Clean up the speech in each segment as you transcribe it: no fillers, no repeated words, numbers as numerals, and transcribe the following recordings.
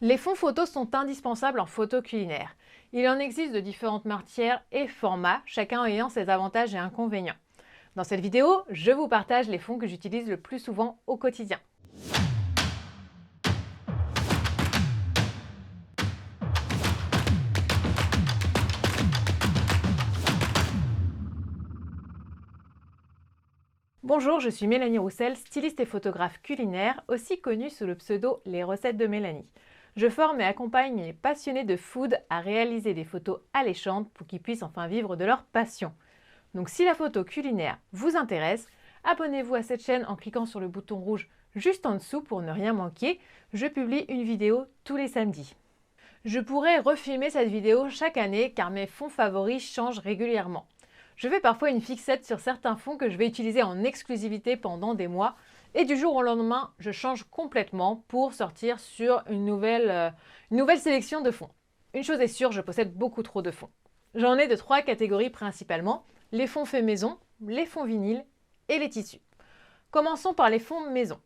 Les fonds photos sont indispensables en photo culinaire. Il en existe de différentes matières et formats, chacun ayant ses avantages et inconvénients. Dans cette vidéo, je vous partage les fonds que j'utilise le plus souvent au quotidien. Bonjour, je suis Mélanie Roussel, styliste et photographe culinaire, aussi connue sous le pseudo Les Recettes de Mélanie. Je forme et accompagne les passionnés de food à réaliser des photos alléchantes pour qu'ils puissent enfin vivre de leur passion. Donc si la photo culinaire vous intéresse, abonnez-vous à cette chaîne en cliquant sur le bouton rouge juste en dessous pour ne rien manquer. Je publie une vidéo tous les samedis. Je pourrais refilmer cette vidéo chaque année car mes fonds favoris changent régulièrement. Je fais parfois une fixette sur certains fonds que je vais utiliser en exclusivité pendant des mois et du jour au lendemain, je change complètement pour sortir sur une nouvelle sélection de fonds. Une chose est sûre, je possède beaucoup trop de fonds. J'en ai de 3 catégories principalement, les fonds faits maison, les fonds vinyles et les tissus. Commençons par les fonds maison.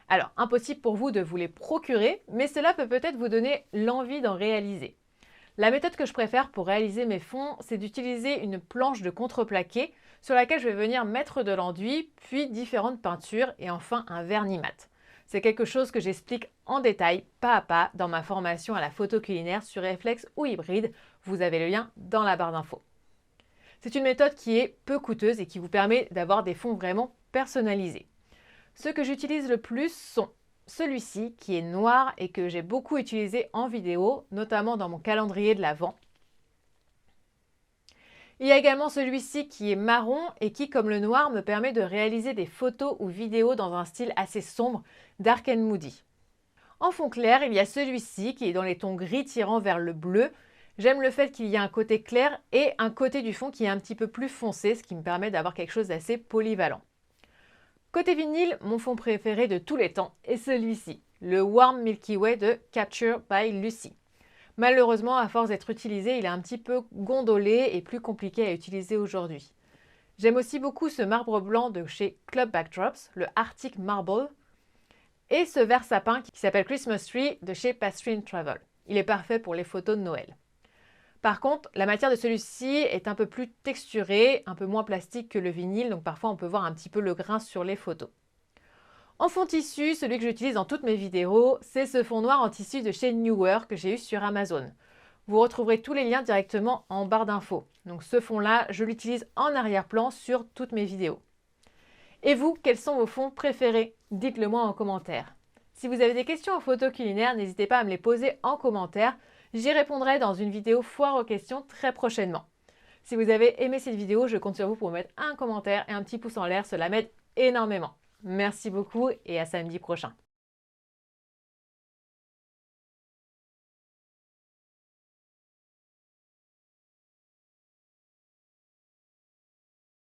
Alors, impossible pour vous de vous les procurer, mais cela peut peut-être vous donner l'envie d'en réaliser. La méthode que je préfère pour réaliser mes fonds, c'est d'utiliser une planche de contreplaqué sur laquelle je vais venir mettre de l'enduit, puis différentes peintures et enfin un vernis mat. C'est quelque chose que j'explique en détail, pas à pas, dans ma formation à la photo culinaire sur réflexe ou hybride. Vous avez le lien dans la barre d'infos. C'est une méthode qui est peu coûteuse et qui vous permet d'avoir des fonds vraiment personnalisés. Ceux que j'utilise le plus sont celui-ci qui est noir et que j'ai beaucoup utilisé en vidéo, notamment dans mon calendrier de l'Avent. Il y a également celui-ci qui est marron et qui, comme le noir, me permet de réaliser des photos ou vidéos dans un style assez sombre, dark and moody. En fond clair, il y a celui-ci qui est dans les tons gris tirant vers le bleu. J'aime le fait qu'il y ait un côté clair et un côté du fond qui est un petit peu plus foncé, ce qui me permet d'avoir quelque chose d'assez polyvalent. Côté vinyle, mon fond préféré de tous les temps est celui-ci, le Warm Milky Way de Capture by Lucy. Malheureusement, à force d'être utilisé, il est un petit peu gondolé et plus compliqué à utiliser aujourd'hui. J'aime aussi beaucoup ce marbre blanc de chez Club Backdrops, le Arctic Marble, et ce vert sapin qui s'appelle Christmas Tree de chez Pastry & Travel. Il est parfait pour les photos de Noël. Par contre, la matière de celui-ci est un peu plus texturée, un peu moins plastique que le vinyle, donc parfois on peut voir un petit peu le grain sur les photos. En fond tissu, celui que j'utilise dans toutes mes vidéos, c'est ce fond noir en tissu de chez Newer que j'ai eu sur Amazon. Vous retrouverez tous les liens directement en barre d'infos. Donc ce fond-là, je l'utilise en arrière-plan sur toutes mes vidéos. Et vous, quels sont vos fonds préférés? Dites-le moi en commentaire. Si vous avez des questions en photo culinaire, n'hésitez pas à me les poser en commentaire. J'y répondrai dans une vidéo foire aux questions très prochainement. Si vous avez aimé cette vidéo, je compte sur vous pour mettre un commentaire et un petit pouce en l'air, cela m'aide énormément. Merci beaucoup et à samedi prochain.